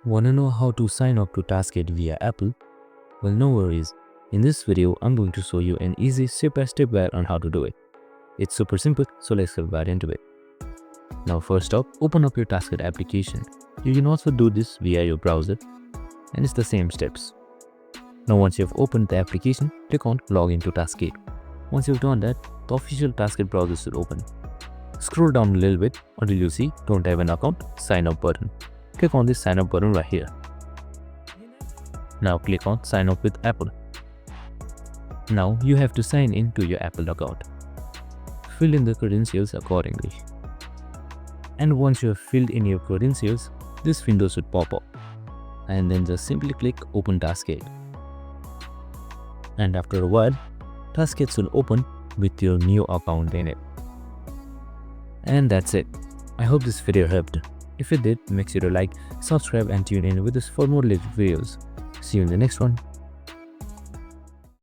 Wanna know how to sign up to Taskade via Apple? Well, no worries. In this video, I'm going to show you an easy step-by-step guide on how to do it. It's super simple, so let's get right into it. Now first up, open up your Taskade application. You can also do this via your browser, and it's the same steps. Now once you've opened the application, click on Login to Taskade. Once you've done that, the official Taskade browser should open. Scroll down a little bit until you see Don't Have an Account, Sign Up button. Click on this sign up button right here. Now click on Sign Up with Apple. Now you have to sign in to your Apple account. Fill in the credentials accordingly. And once you have filled in your credentials, this window should pop up. And then just simply click Open Taskade. And after a while, Taskade should open with your new account in it. And that's it. I hope this video helped. If it did, make sure to like, subscribe and tune in with us for more related videos. See you in the next one.